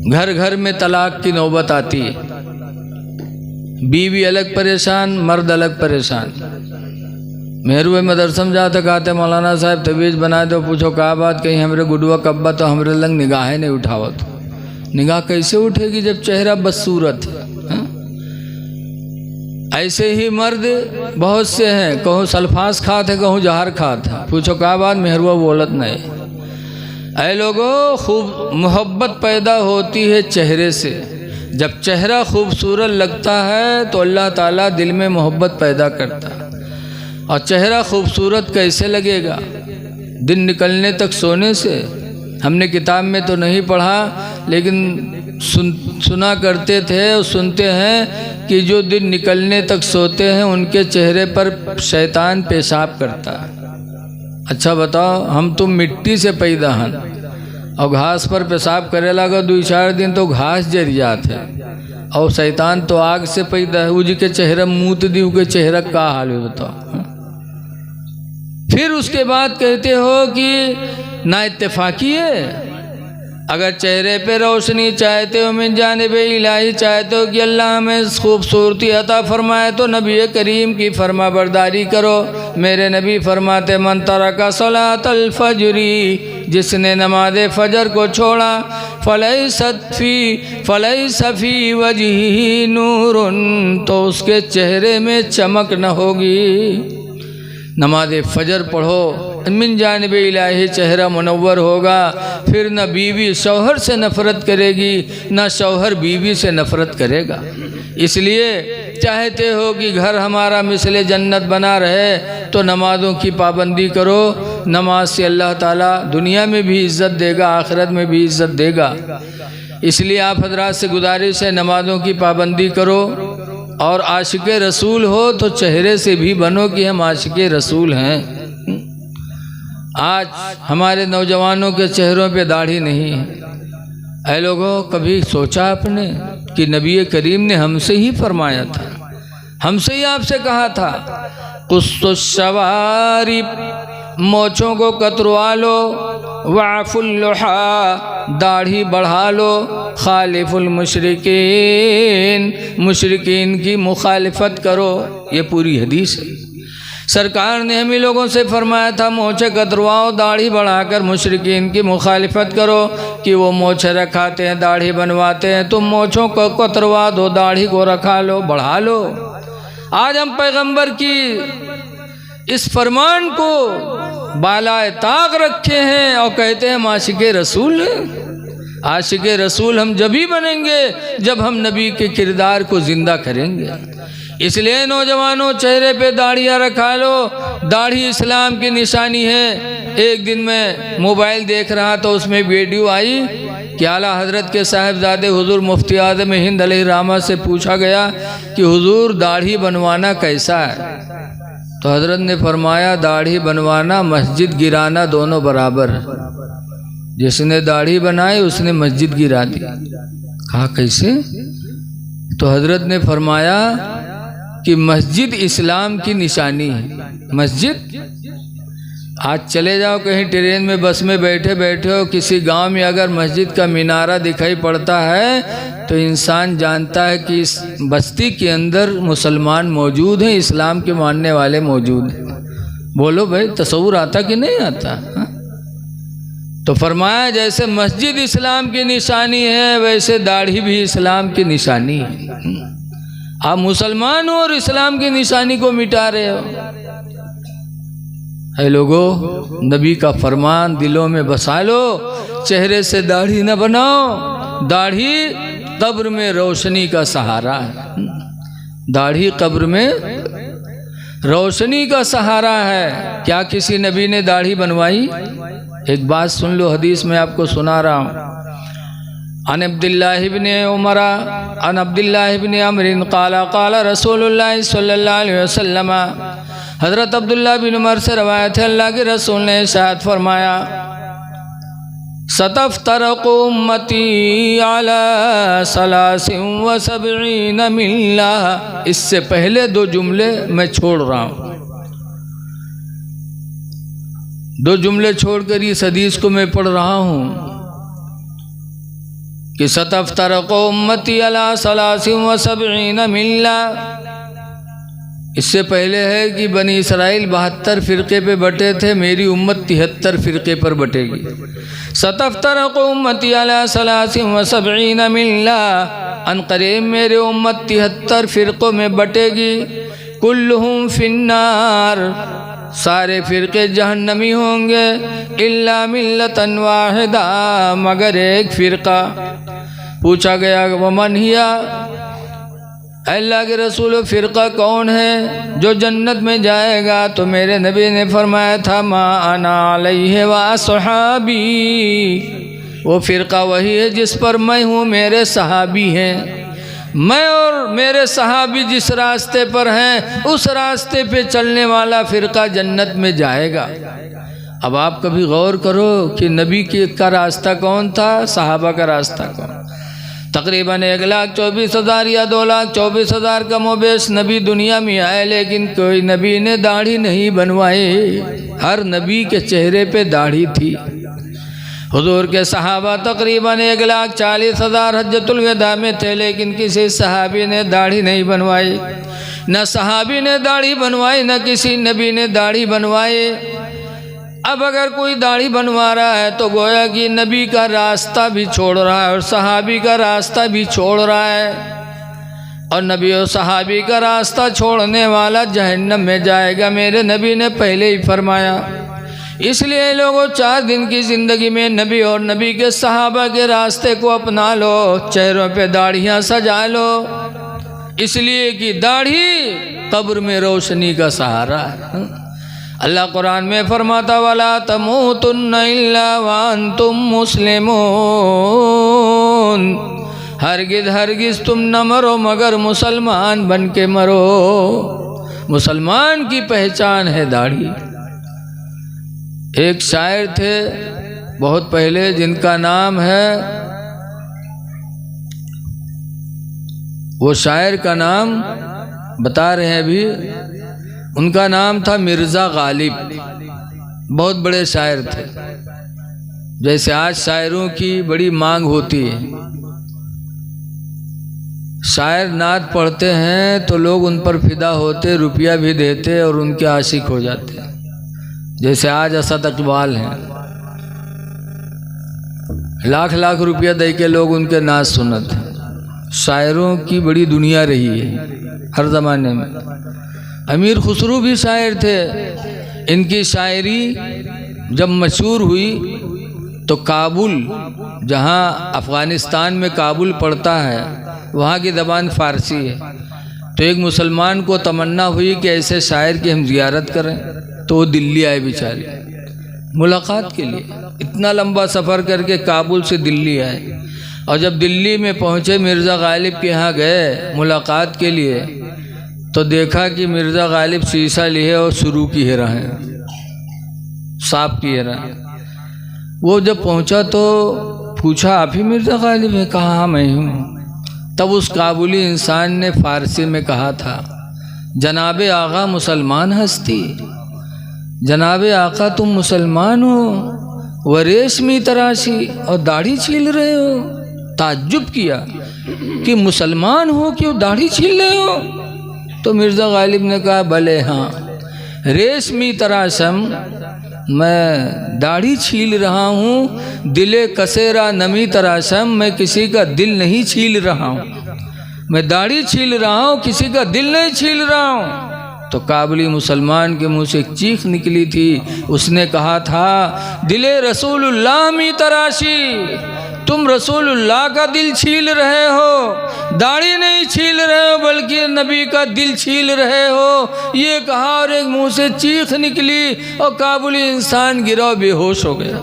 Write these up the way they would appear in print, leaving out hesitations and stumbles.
घर घर में तलाक की नौबत आती है, बीवी अलग परेशान, मर्द अलग परेशान। मेहरुए मदरसम जाते कहते मौलाना साहब तवीज़ बना दो, पूछो क्या बात, कहीं हमरे गुडुआ कब्बा तो हमरे लंग निगाहें नहीं उठावत। निगाह कैसे उठेगी जब चेहरा बदसूरत है? ऐसे ही मर्द बहुत से हैं, कहूँ सल्फास खात है, कहूँ जहर खात है, पूछो क्या बात, मेहरुआ बोलत नहीं। ऐ लोगों, खूब मोहब्बत पैदा होती है चेहरे से। जब चेहरा खूबसूरत लगता है तो अल्लाह ताला दिल में मोहब्बत पैदा करता है। और चेहरा खूबसूरत कैसे लगेगा? दिन निकलने तक सोने से। हमने किताब में तो नहीं पढ़ा, लेकिन सुना करते थे और सुनते हैं कि जो दिन निकलने तक सोते हैं उनके चेहरे पर शैतान पेशाब करता है। अच्छा बताओ, हम तुम मिट्टी से पैदा हैं और घास पर पेशाब करे लगा 2-4 दिन तो घास जर जाते हैं, और शैतान तो आग से पैदा है। उज के चेहरा मूत दी के चेहरा का हाल है बताओ। फिर उसके बाद कहते हो कि ना इत्तेफाकी है। अगर चेहरे पे रोशनी चाहते हो मिन जानिबे इलाही, चाहते हो कि अल्लाह हमें खूबसूरती अता फरमाए, तो नबी करीम की फरमा बरदारी करो। मेरे नबी फरमाते मन तरका सलातल फजरी, जिसने नमाज फजर को छोड़ा, फलैस फी वजही नूरुन, तो उसके चेहरे में चमक न होगी। नमाज फजर पढ़ो, मिन जानिबे इलाही, चेहरा मुनव्वर होगा। फिर न बीवी शौहर से नफ़रत करेगी, न शौहर बीवी से नफ़रत करेगा। इसलिए चाहते हो कि घर हमारा मिसले जन्नत बना रहे, तो नमाज़ों की पाबंदी करो। नमाज से अल्लाह ताला दुनिया में भी इज़्ज़त देगा, आखिरत में भी इज़्ज़त देगा। इसलिए आप हजरात से गुजारिश है, नमाज़ों की पाबंदी करो। और आशिक़े रसूल हो तो चेहरे से भी बनो कि हम आशिक़े रसूल हैं। आज हमारे नौजवानों के चेहरों पे दाढ़ी नहीं है। ऐ लोगों, कभी सोचा आपने कि नबी करीम ने हमसे ही फरमाया था, हमसे ही आपसे कहा था, कुस्सुश्शवारिब, मोछों को कतरवा लो, वाफुल्लुहा, दाढ़ी बढ़ा लो, खालिफुल मुशरिकीन, मुशरिकीन की मुखालिफत करो। ये पूरी हदीस है। सरकार ने हम ही लोगों से फरमाया था, मोछे कतरवाओ, दाढ़ी बढ़ाकर मुशरिकीन की मुखालिफत करो कि वो मोछे रखाते हैं, दाढ़ी बनवाते हैं। तुम मोछों को कतरवा दो, दाढ़ी को रखा लो, बढ़ा लो। आज हम पैगंबर की इस फरमान को बालाए ताक रखे हैं और कहते हैं हम आशिक़े रसूल हैं। आशिक़े रसूल हम जब ही बनेंगे जब हम नबी के किरदार को ज़िंदा करेंगे। इसलिए नौजवानों, चेहरे पे दाढ़ियाँ रखा लो। दाढ़ी इस्लाम की निशानी है। एक दिन मैं मोबाइल देख रहा तो उसमें वीडियो आई कि आला हज़रत के साहिबजादे हुजूर मुफ्ती आज़म हिंद अलैहिर्रहमत से पूछा गया कि हुजूर दाढ़ी बनवाना कैसा है? तो हज़रत ने फरमाया, दाढ़ी बनवाना मस्जिद गिराना दोनों बराबर है। जिसने दाढ़ी बनाई उसने मस्जिद गिरा दी। कहा कैसे? तो हज़रत ने फरमाया कि मस्जिद इस्लाम की निशानी है। मस्जिद, आज चले जाओ कहीं ट्रेन में, बस में बैठे बैठे हो किसी गांव में, अगर मस्जिद का मीनारा दिखाई पड़ता है तो इंसान जानता है कि इस बस्ती के अंदर मुसलमान मौजूद हैं, इस्लाम के मानने वाले मौजूद हैं। बोलो भाई, तसव्वुर आता कि नहीं आता? तो फरमाया जैसे मस्जिद इस्लाम की निशानी है, वैसे दाढ़ी भी इस्लाम की निशानी है। आप मुसलमान हो और इस्लाम की निशानी को मिटा रहे हो। है लोगों, नबी का फरमान दिलों में बसा लो। चेहरे से दाढ़ी न बनाओ। दाढ़ी कब्र में रोशनी का सहारा है। दाढ़ी कब्र में रोशनी का सहारा है। क्या किसी नबी ने दाढ़ी बनवाई? एक बात सुन लो, हदीस में आपको सुना रहा हूँ। अन अब्दुल्लाह इब्न उमर अन अब्दुल्लाह इब्न अमर क़ाला क़ाला रसूलुल्लाह सल्लल्लाहु अलैहि वसल्लम, हज़रत अब्दुल्लाह बिन उमर से रवायत है, अल्लाह के रसूल ने इरशाद फरमाया, सतफ्तरक़ु उम्मती अला सलासिन व सबईन मिल्ला। इससे पहले 2 जुमले मैं छोड़ रहा हूँ। 2 जुमले छोड़कर इस हदीस को मैं पढ़ रहा हूँ। कि सतफ्तरक़ु उम्मती अला सलासिन व सबईन मिल्ला। इससे पहले है कि बनी इसराइल 72 फ़िरक़े पे बटे थे, मेरी उम्मत 73 फ़िरक़े पर बटेगी। सतफ्तरक़ु उम्मती अला सलासिन व सबईन मिल्ला, अनक़रीब मेरे उम्मत 73 फ़िरक़ों में बटेगी। कुल्लुहुम फिन्नार, सारे फ़िरक़े जहन्नमी होंगे। इल्ला मिल्लतन वाहिदा, मगर एक फ़िरक़ा। पूछा गया वमन हिया, अल्लाह के रसूल फ़िरक़ा कौन है जो जन्नत में जाएगा? तो मेरे नबी ने फरमाया था मा अना अलैहि व अस्हाबी, वो फ़िरक़ा वही है जिस पर मैं हूँ, मेरे सहाबी हैं। मैं और मेरे सहाबी जिस रास्ते पर हैं उस रास्ते पे चलने वाला फ़िरक़ा जन्नत में जाएगा। अब आप कभी गौर करो कि नबी का रास्ता कौन था, सहाबा का रास्ता कौन? तकरीबन 1,24,000 या 2,24,000 का मोबेश नबी दुनिया में आए, लेकिन कोई नबी ने दाढ़ी नहीं बनवाई। हर नबी के चेहरे पे दाढ़ी थी। हुजूर के सहाबा तकरीबन 1,40,000 हज्जतुल विदा में थे, लेकिन किसी सहाबी ने दाढ़ी नहीं बनवाई। न सहाबी ने दाढ़ी बनवाई, न किसी नबी ने दाढ़ी बनवाई। अब अगर कोई दाढ़ी बनवा रहा है तो गोया कि नबी का रास्ता भी छोड़ रहा है और सहाबी का रास्ता भी छोड़ रहा है, और नबी और सहाबी का रास्ता छोड़ने वाला जहन्नम में जाएगा, मेरे नबी ने पहले ही फरमाया। इसलिए लोगों 4 दिन की ज़िंदगी में नबी और नबी के सहाबा के रास्ते को अपना लो, चेहरों पे दाढ़ियाँ सजा लो, इसलिए कि दाढ़ी कब्र में रोशनी का सहारा है। अल्लाह कुरान में फरमाता वला तमूतुन्ना इल्ला व अंतुम मुस्लिमून, हरगिज़ तुम न मरो मगर मुसलमान बन के मरो। मुसलमान की पहचान है दाढ़ी। एक शायर थे बहुत पहले जिनका नाम है, वो शायर का नाम बता रहे हैं अभी, उनका नाम था मिर्ज़ा गालिब। बहुत बड़े शायर थे। जैसे आज शायरों की बड़ी मांग होती है, शायर नात पढ़ते हैं तो लोग उन पर फिदा होते, रुपया भी देते और उनके आशिक हो जाते। जैसे आज असद इकबाल हैं, लाख लाख रुपया दे के लोग उनके नाच सुनते हैं। शायरों की बड़ी दुनिया रही है हर ज़माने में। अमीर खुसरू भी शायर थे। इनकी शायरी जब मशहूर हुई तो काबुल, जहाँ अफ़गानिस्तान में काबुल पड़ता है, वहाँ की ज़बान फ़ारसी है। तो एक मुसलमान को तमन्ना हुई कि ऐसे शायर की हम ज़ियारत करें, तो वो दिल्ली आए बेचारे मुलाकात के लिए। इतना लंबा सफ़र करके काबुल से दिल्ली आए, और जब दिल्ली में पहुँचे मिर्ज़ा गालिब के यहाँ गए मुलाकात के लिए, तो देखा कि मिर्ज़ा गालिब शीशा लिए और शुरू किए रहे, साफ किए रहे। वो जब पहुंचा तो पूछा आप ही मिर्ज़ा गालिब है? कहा हाँ मैं हूँ। तब उस काबुली इंसान ने फ़ारसी में कहा था, जनाबे आका मुसलमान हस्ती, जनाबे आका तुम मुसलमान हो, व रेशमी तराशी और दाढ़ी छील रहे हो। ताज्जुब किया कि मुसलमान हो क्यों दाढ़ी छील रहे हो? तो मिर्ज़ा गालिब ने कहा भले हाँ, रेशमी तराशम, मैं दाढ़ी छील रहा हूँ, दिले कसेरा नमी तराशम, मैं किसी का दिल नहीं छील रहा हूँ। मैं दाढ़ी छील रहा हूँ, किसी का दिल नहीं छील रहा हूँ। तो काबुली मुसलमान के मुँह से एक चीख निकली थी। उसने कहा था, दिले रसूलुल्लाह मी तराशी, तुम रसूलुल्लाह का दिल छील रहे हो, दाढ़ी नहीं छील रहे हो बल्कि नबी का दिल छील रहे हो। ये कहा और एक मुंह से चीख निकली और काबुली इंसान गिरा, बेहोश हो गया।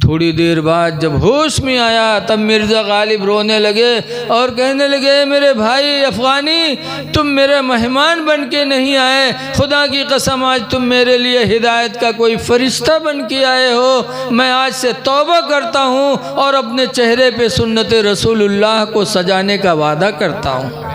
थोड़ी देर बाद जब होश में आया तब मिर्ज़ा गालिब रोने लगे और कहने लगे, मेरे भाई अफ़गानी, तुम मेरे मेहमान बन के नहीं आए, खुदा की कसम आज तुम मेरे लिए हिदायत का कोई फ़रिश्ता बन के आए हो। मैं आज से तौबा करता हूँ और अपने चेहरे पे सुन्नत रसूलुल्लाह को सजाने का वादा करता हूँ।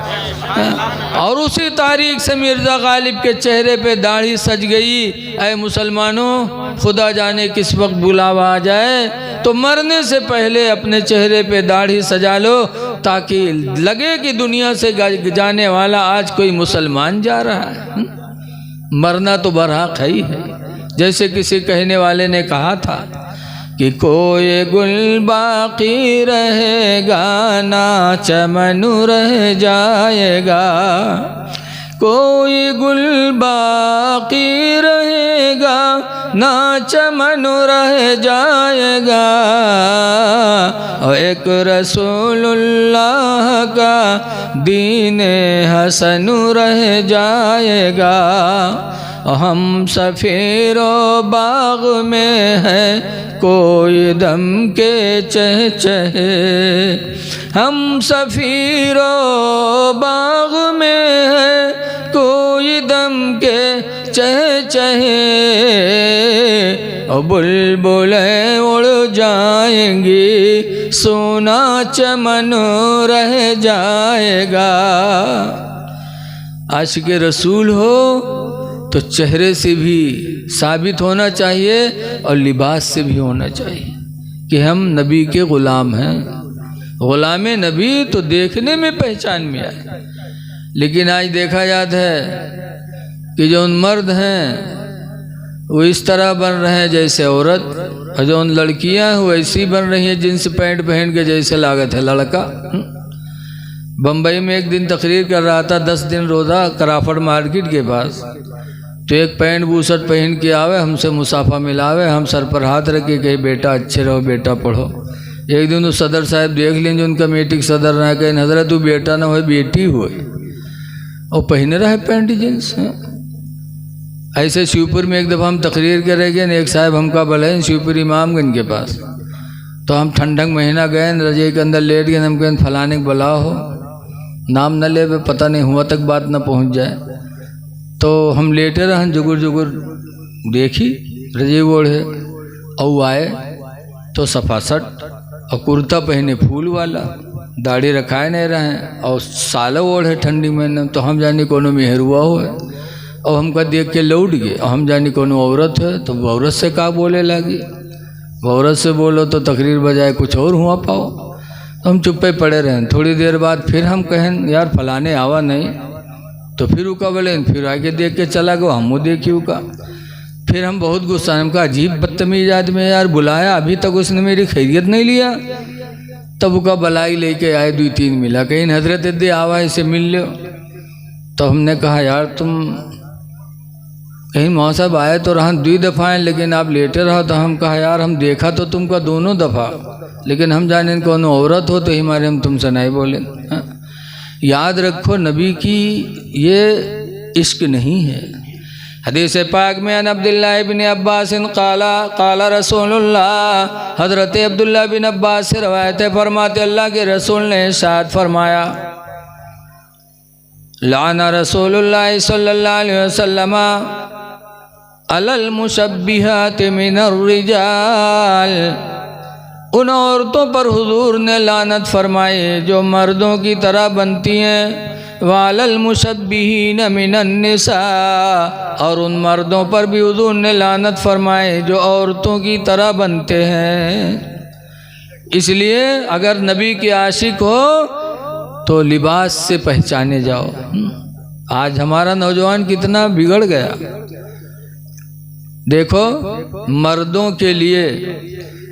और उसी तारीख से मिर्ज़ा गालिब के चेहरे पे दाढ़ी सज गई। ऐ मुसलमानों, खुदा जाने किस वक्त बुलावा आ जाए, तो मरने से पहले अपने चेहरे पे दाढ़ी सजा लो, ताकि लगे कि दुनिया से जाने वाला आज कोई मुसलमान जा रहा है। मरना तो बरहक है ही है। जैसे किसी कहने वाले ने कहा था कि कोई गुल बाकी रहेगा ना चमन रह जाएगा, कोई गुल बाकी रहेगा ना चमन रह जाएगा, और एक रसूलुल्लाह का दीन हसन रह जाएगा। हम सफीरो बाग में है कोई दम के चहचहे, हम सफीरो बाग में है कोई दम के चहचहे, और बुलबुलें उड़ जाएंगी सोना चमन रह जाएगा। आशिक़ रसूल हो तो चेहरे से भी साबित होना चाहिए और लिबास से भी होना चाहिए कि हम नबी के ग़ुलाम हैं। ग़ुलाम नबी तो देखने में पहचान में आए, लेकिन आज देखा जाता है कि जो उन मर्द हैं वो इस तरह बन रहे हैं जैसे औरत, और जो उन लड़कियां हैं वो ऐसी बन रही हैं जींस पैंट पहन के जैसे लागत है लड़का। बम्बई में एक दिन तकरीर कर रहा था, 10 दिन रोज़ा कराफट मार्केट के पास, तो एक पैंट बूशर्ट पहन के आवे, हमसे मुसाफा मिलावे, हम सर पर हाथ रखे कहे बेटा अच्छे रहो, बेटा पढ़ो। एक दिन तो सदर साहब देख लेंगे, उनका कमेटी के सदर रहा, कहीं हजरत तू बेटा ना हो बेटी हो, और पहने रहे पैंट जींस। ऐसे शिवपुर में एक दफ़ा हम तकरीर करेंगे न, एक साहब हमका बुलाए शिवपुर इमामगंज के पास, तो हम ठंडक महीना गए, रजे के अंदर लेट गए, हम कहें फलाने को बुला हो, नाम न ले, पता नहीं हुआ तक बात न पहुंच जाए। तो हम लेटे रहन, जुगुर जुगुर देखी रजे ओढ़े, और आए तो सफासट और कुर्ता पहने फूल वाला, दाढ़ी रखाए नहीं रहे, और साला ओढ़े ठंडी महीने। तो हम जानी कोनो मेहरुआ हो है, और हमका देख के लौट गए, और हम जानी कोनो औरत है, तो औरत से का बोले लगी, औरत से बोलो तो तकरीर बजाए कुछ और हुआ पाओ। तो हम चुप्पे पड़े रहें। थोड़ी देर बाद फिर हम कहें यार फलाने आवा नहीं, तो फिर उका बोले, फिर आगे देख के चला गो, हम देखी उका। फिर हम बहुत गुस्सा, हमका अजीब बदतमीज आदमी है यार, बुलाया अभी तक उसने मेरी खैरियत नहीं लिया। तब उका बलाई लेके आए, 2-3 मिला, कहीं हजरत दे आवा इसे मिल लो। तो हमने कहा यार तुम कहीं मौसा साहब आए तो रहा 2 दफ़ा हैं, लेकिन आप लेटे रहो। तो हम कहा यार हम देखा तो तुमका दोनों दफ़ा, लेकिन हम जाने कौन औरत हो तो हमारे हम तुमसे नहीं बोले। याद रखो नबी की ये इश्क नहीं है। हदीस पाक में अब्दुल्लाह इब्न अब्बास काला काला रसूलुल्लाह, हज़रत अब्दुल्लाह बिन अब्बास से रवायत है, फरमाते अल्लाह के रसूल ने इरशाद फरमाया, लाना रसूलुल्लाह सल्लल्लाहु अलैहि वसल्लम अलल मुशब्बिहात मिनर रिजाल, उन औरतों पर हुजूर ने लानत फरमाई जो मर्दों की तरह बनती हैं, वालल मुशब्बिहीन मिनन निसा, और उन मर्दों पर भी हुजूर ने लानत फरमाई जो औरतों की तरह बनते हैं। इसलिए अगर नबी के आशिक हो तो लिबास से पहचाने जाओ। आज हमारा नौजवान कितना बिगड़ गया। देखो मर्दों के लिए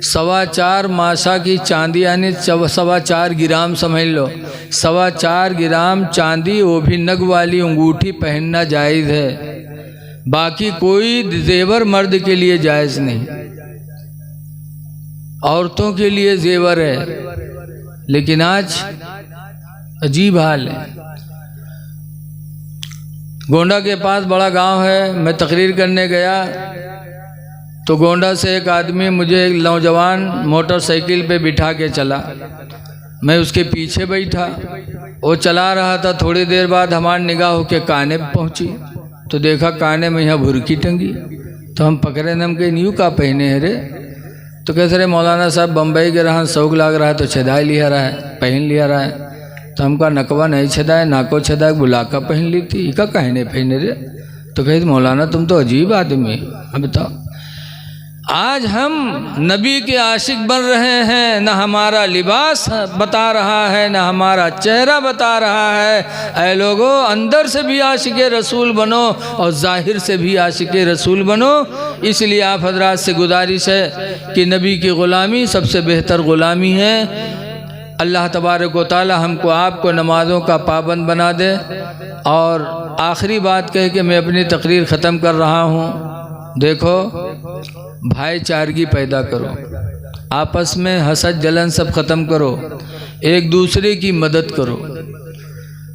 4.25 माशा की चांदी, यानी 4.25 ग्राम समझ लो, 4.25 ग्राम चांदी, वो भी नग वाली अंगूठी पहनना जायज़ है, बाकी कोई जेवर मर्द के लिए जायज़ नहीं। औरतों के लिए जेवर है, लेकिन आज अजीब हाल है। गोंडा के पास बड़ा गांव है, मैं तकरीर करने गया तो गोंडा से एक आदमी मुझे, एक नौजवान मोटरसाइकिल पे बिठा के चला, मैं उसके पीछे बैठा, वो चला रहा था। थोड़ी देर बाद हमारी निगाह होके काने पे पहुंची, तो देखा काने में यहाँ भुरकी टंगी। तो हम पकड़े, हम कहे न्यू का पहने है रे? तो कहते रे मौलाना साहब बम्बई के रहा, शौक लाग रहा है तो छेदाई लिया रहा है, पहन लिया रहा है। तो हमका नकवा नहीं छेदाए, नाको छेदाए, बुलाका पहन ली थी, इका कहने पहने रे? तो कहते मौलाना तुम तो अजीब आदमी, अब बताओ। आज हम नबी के आशिक बन रहे हैं, न हमारा लिबास बता रहा है, न हमारा चेहरा बता रहा है। ऐ लोगों, अंदर से भी आशिक रसूल बनो और ज़ाहिर से भी आशिक रसूल बनो। इसलिए आप हजरात से गुजारिश है कि नबी की ग़ुलामी सबसे बेहतर ग़ुलामी है। अल्लाह तबारक व तआला हमको आपको नमाज़ों का पाबंद बना दे। और आखिरी बात कह के मैं अपनी तकरीर ख़त्म कर रहा हूँ। देखो, भाईचारगी पैदा करो, आपस में हसद जलन सब ख़त्म करो, एक दूसरे की मदद करो।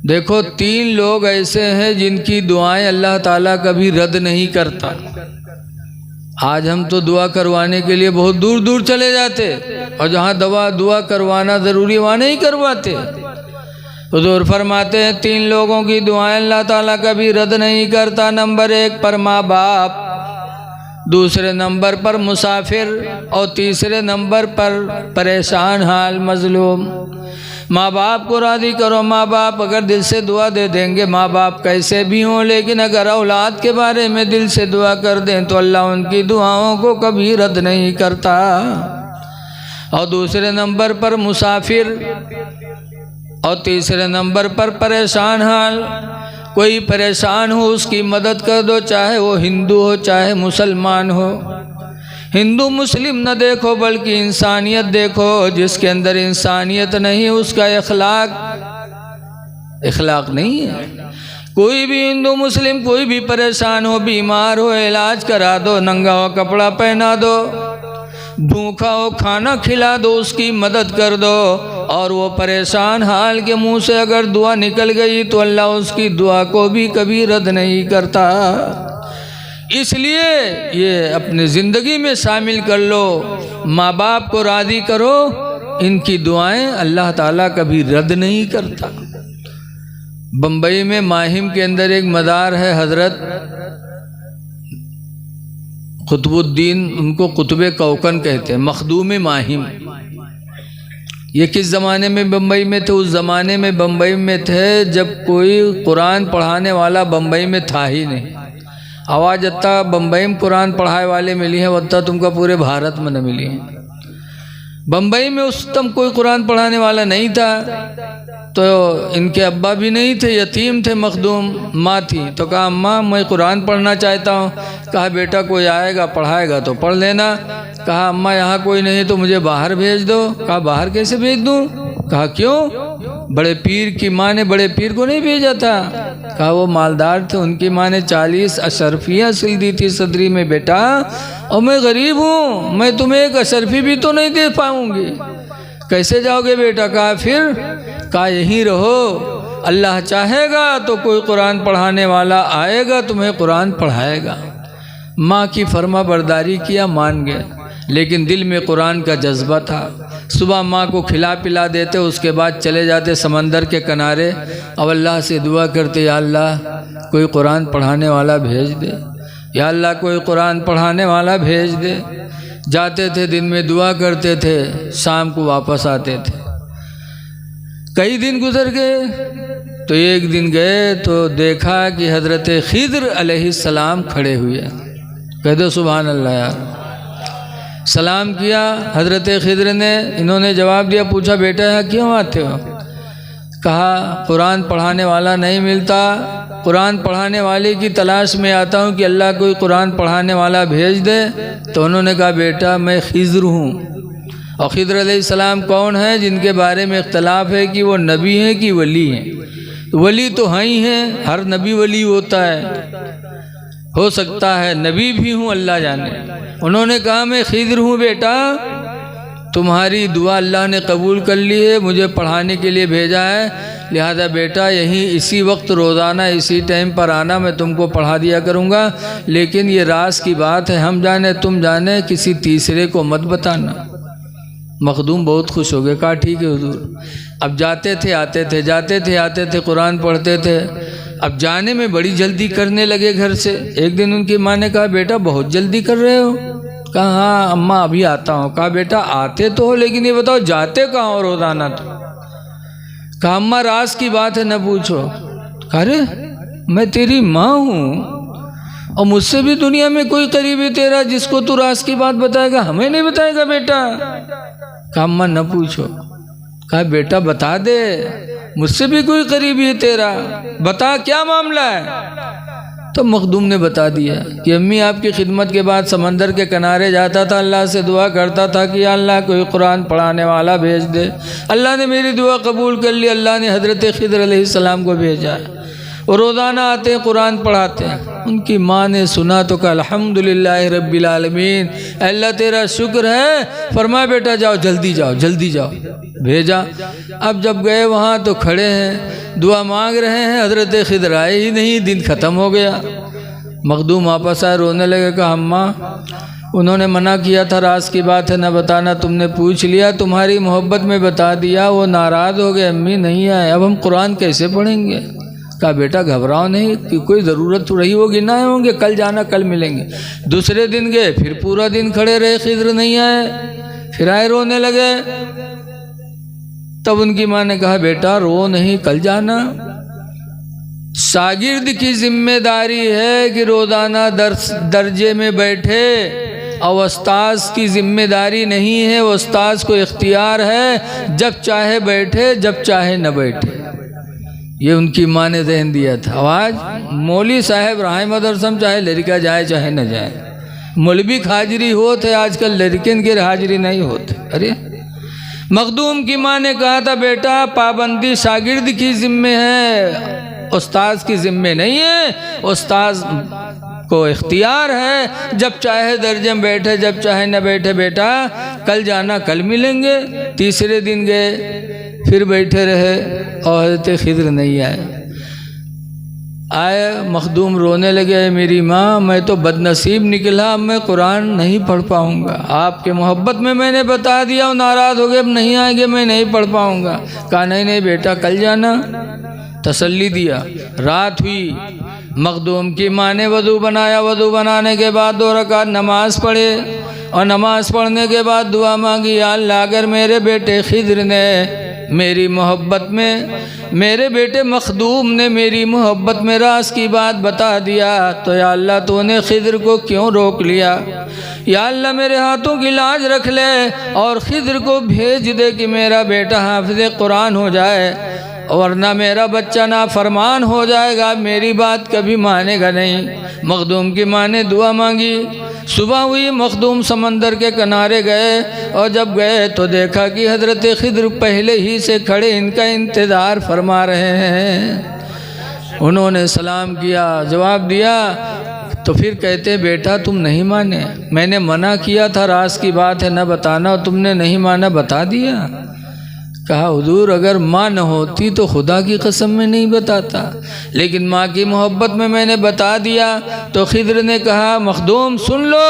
देखो, 3 लोग ऐसे हैं जिनकी दुआएं अल्लाह ताला कभी रद्द नहीं करता। आज हम तो दुआ करवाने के लिए बहुत दूर दूर चले जाते, और जहाँ दुआ करवाना ज़रूरी वहाँ नहीं करवाते। हुज़ूर फरमाते हैं 3 लोगों की दुआएं अल्लाह ताला कभी रद्द नहीं करता। नंबर 1 पर माँ बाप, दूसरे नंबर पर मुसाफिर, और तीसरे नंबर पर परेशान हाल मजलूम। माँ बाप को राज़ी करो। माँ बाप अगर दिल से दुआ दे देंगे, माँ बाप कैसे भी हों, लेकिन अगर औलाद के बारे में दिल से दुआ कर दें तो अल्लाह उनकी दुआओं को कभी रद्द नहीं करता। और दूसरे नंबर पर मुसाफिर, और तीसरे नंबर पर परेशान हाल। कोई परेशान हो उसकी मदद कर दो, चाहे वो हिंदू हो चाहे मुसलमान हो। हिंदू मुस्लिम न देखो बल्कि इंसानियत देखो। जिसके अंदर इंसानियत नहीं उसका इखलाक नहीं है। कोई भी हिंदू मुस्लिम कोई भी परेशान हो, बीमार हो, इलाज करा दो, नंगा हो कपड़ा पहना दो, भूखा हो खाना खिला दो, उसकी मदद कर दो। और वो परेशान हाल के मुंह से अगर दुआ निकल गई तो अल्लाह उसकी दुआ को भी कभी रद्द नहीं करता। इसलिए ये अपनी ज़िंदगी में शामिल कर लो। माँ बाप को राज़ी करो, इनकी दुआएं अल्लाह ताला कभी रद्द नहीं करता। बम्बई में माहिम के अंदर एक मज़ार है, हज़रत कुतुबुद्दीन, उनको कुतुब कौकन कहते हैं, मखदूम माहिम। ये किस ज़माने में बम्बई में थे? उस ज़माने में बम्बई में थे जब कोई कुरान पढ़ाने वाला बम्बई में था ही नहीं। आवाज़ अत्ता बम्बई में कुरान पढ़ाए वाले मिली हैं, वत्ता तुमको पूरे भारत में न मिली हैं। बम्बई में उस तम कोई कुरान पढ़ाने वाला नहीं था, तो इनके अब्बा भी नहीं थे, यतीम थे, मखदूम माँ थी। तो कहा अम्मा मैं कुरान पढ़ना चाहता हूँ। कहा बेटा कोई आएगा पढ़ाएगा तो पढ़ लेना। कहा अम्मा यहाँ कोई नहीं तो मुझे बाहर भेज दो। कहा बाहर कैसे भेज दूँ? कहा क्यों? बड़े पीर की माँ ने बड़े पीर को नहीं भेजा था। कहा वो मालदार थे, उनकी माँ ने 40 अशरफियाँ सिल दी थी सदरी में बेटा, और मैं गरीब हूँ, मैं तुम्हें एक अशरफी भी तो नहीं दे पाऊँगी। कैसे जाओगे बेटा? कहा फिर? कहा यहीं रहो, अल्लाह चाहेगा तो कोई कुरान पढ़ाने वाला आएगा तुम्हें कुरान पढ़ाएगा। माँ की फर्मा बरदारी किया, मान गए, लेकिन दिल में कुरान का जज्बा था। सुबह माँ को खिला पिला देते, उसके बाद चले जाते समंदर के किनारे, अब अल्लाह से दुआ करते, या अल्लाह कोई कुरान पढ़ाने वाला भेज दे, या अल्लाह कोई कुरान पढ़ाने वाला भेज दे। जाते थे, दिन में दुआ करते थे, शाम को वापस आते थे। कई दिन गुजर गए तो एक दिन गए तो देखा कि हज़रत खिद्र अलैहिस्सलाम खड़े हुए। कह दो सुभान अल्लाह यार। सलाम किया हज़रत खिद्र ने, इन्होंने जवाब दिया, पूछा बेटा यहाँ क्यों आते हो? कहा कुरान पढ़ाने वाला नहीं मिलता, कुरान पढ़ाने वाले की तलाश में आता हूँ कि अल्लाह कोई कुरान पढ़ाने वाला भेज दे। तो उन्होंने कहा बेटा मैं खिद्र हूँ। और खिद्र अलैहिस्सलाम कौन है? जिनके बारे में इख्तलाफ है कि वो नबी हैं कि वली हैं। वली तो हैं ही हैं, हर नबी वली होता है, हो सकता है नबी भी हूँ, अल्लाह जाने। उन्होंने कहा मैं खिद्र हूँ बेटा, तुम्हारी दुआ अल्लाह ने कबूल कर ली है, मुझे पढ़ाने के लिए भेजा है, लिहाजा बेटा यहीं इसी वक्त रोज़ाना इसी टाइम पर आना, मैं तुमको पढ़ा दिया करूँगा। लेकिन ये राज की बात है, हम जाने तुम जाने, किसी तीसरे को मत बताना। मखदूम बहुत खुश हो गए, कहा ठीक है हुजूर। अब जाते थे आते थे, जाते थे आते थे, कुरान पढ़ते थे। अब जाने में बड़ी जल्दी करने लगे घर से। एक दिन उनकी माँ ने कहा बेटा बहुत जल्दी कर रहे हो? कहा हाँ अम्मा अभी आता हूँ। कहा बेटा आते तो हो, लेकिन ये बताओ जाते कहाँ हो रोज़ाना? तो कहा अम्मा राज की बात है न पूछो। कहा अरे मैं तेरी माँ हूँ, और मुझसे भी दुनिया में कोई करीबी तेरा जिसको तू राज की बात बताएगा, हमें नहीं बताएगा बेटा? कहा अम्मा न पूछो। कहा बेटा बता दे, मुझसे भी कोई करीबी है तेरा, बता क्या मामला है। तो मखदूम ने बता दिया कि अम्मी आपकी खिदमत के बाद समंदर के किनारे जाता था, अल्लाह से दुआ करता था कि या अल्लाह कोई कुरान पढ़ाने वाला भेज दे। अल्लाह ने मेरी दुआ कबूल कर ली, अल्लाह ने हज़रत खिदर अलैहिस्सलाम को भेजा और रोज़ाना आते हैं कुरान पढ़ाते हैं। उनकी माँ ने सुना तो कहा अल्हम्दुलिल्लाह रब्बिल आलमीन, अल्लाह तेरा शुक्र है। फरमाया बेटा जाओ, जल्दी जाओ, जल्दी जाओ। भेजा। अब जब गए वहाँ तो खड़े हैं, दुआ मांग रहे हैं, हज़रत खिदर आए ही नहीं, दिन ख़त्म हो गया। मखदूम वापस आए, रोने लगे। कहा अम्मा उन्होंने मना किया था, राज की बात है न बताना, तुमने पूछ लिया, तुम्हारी मोहब्बत में बता दिया, वो नाराज़ हो गए, अम्मी नहीं आए, अब हम कुरान कैसे पढ़ेंगे। कहा बेटा घबराओ नहीं, कि कोई ज़रूरत तो रही होगी, ना आए होंगे, कल जाना, कल मिलेंगे। दूसरे दिन गए, फिर पूरा दिन खड़े रहे, खिदर नहीं आए, फिर आए, रोने लगे। तब उनकी माँ ने कहा बेटा रो नहीं, कल जाना। शागिर्द की जिम्मेदारी है कि रोज़ाना दर्जे में बैठे, और उस्ताद की जिम्मेदारी नहीं है, उस्ताद को इख्तियार है, जब चाहे बैठे, जब चाहे न बैठे। ये उनकी माँ ने ज़हन दिया था। आज मौली साहब राय मदरसम चाहे लड़का जाए चाहे न जाए, मौलवी हाजिरी होते, आजकल लड़किन के हाजिरी नहीं होते। अरे मखदूम की माँ ने कहा था बेटा पाबंदी शागिर्द की जिम्मे है, उस्ताद की जिम्मे नहीं है। उस्ताद को इख्तियार है, जब चाहे दर्जे में बैठे, जब चाहे न बैठे। बेटा कल जाना, कल मिलेंगे। तीसरे दिन गए, फिर बैठे रहे और हज़रत खिदर नहीं आए। मखदूम रोने लगे, मेरी माँ मैं तो बदनसीब निकला, अब मैं कुरान नहीं पढ़ पाऊँगा। आपके मोहब्बत में मैंने बता दिया और नाराज़ हो गए, अब नहीं आएंगे, मैं नहीं पढ़ पाऊँगा। कहा नहीं नहीं बेटा कल जाना, तसल्ली दिया। रात हुई, मखदूम की माँ ने वज़ू बनाया, वज़ू बनाने के बाद 2 रकात नमाज पढ़े, और नमाज पढ़ने के बाद दुआ मांगी, या अल्लाह अगर मेरे बेटे खिदर ने मेरी मोहब्बत में, मेरे बेटे मखदूम ने मेरी मोहब्बत में राज की बात बता दिया, तो या अल्लाह तूने खिदर को क्यों रोक लिया। या अल्लाह मेरे हाथों की लाज रख ले और खिदर को भेज दे कि मेरा बेटा हाफिज़ कुरान हो जाए, वरना मेरा बच्चा ना फरमान हो जाएगा, मेरी बात कभी मानेगा नहीं। मखदूम की माँ ने दुआ मांगी। सुबह हुई, मखदूम समंदर के किनारे गए, और जब गए तो देखा कि हज़रत खिदर पहले ही से खड़े इनका इंतज़ार फरमा रहे हैं। उन्होंने सलाम किया, जवाब दिया, तो फिर कहते बेटा तुम नहीं माने, मैंने मना किया था, राज की बात है न बताना, और तुमने नहीं माना, बता दिया। कहा हुजूर अगर माँ न होती तो खुदा की कसम में नहीं बताता, लेकिन माँ की मोहब्बत में मैंने बता दिया। तो खिदर ने कहा मखदूम सुन लो,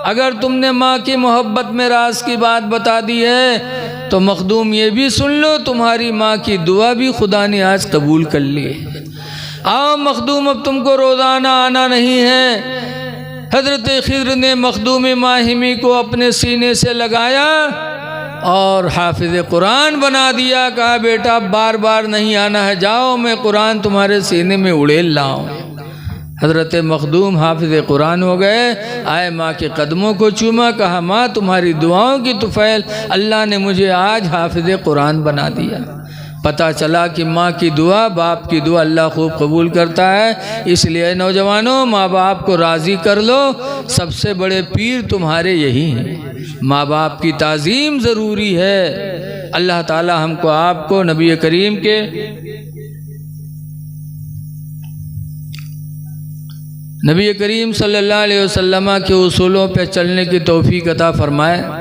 अगर तुमने माँ की मोहब्बत में राज की बात बता दी है तो मखदूम ये भी सुन लो, तुम्हारी माँ की दुआ भी खुदा ने आज कबूल कर ली। आओ मखदूम अब तुमको रोज़ाना आना नहीं है। हज़रत खिदर ने मखदूम माहिमी को अपने सीने से लगाया और हाफिज़ कुरान बना दिया। कहा बेटा बार बार नहीं आना है, जाओ मैं कुरान तुम्हारे सीने में उड़ेल लाऊं। हज़रत मखदूम हाफिज़ कुरान हो गए, आए माँ के कदमों को चूमा, कहा माँ तुम्हारी दुआओं की तुफ़ैल अल्लाह ने मुझे आज हाफिज़ कुरान बना दिया। पता चला कि माँ की दुआ, बाप की दुआ अल्लाह खूब कबूल करता है। इसलिए नौजवानों माँ बाप को राज़ी कर लो, सबसे बड़े पीर तुम्हारे यही हैं। माँ बाप की ताज़ीम ज़रूरी है। अल्लाह ताला हमको आपको नबी करीम सल्लल्लाहु अलैहि वसल्लम के उसूलों पर चलने की तौफीक अता फरमाए।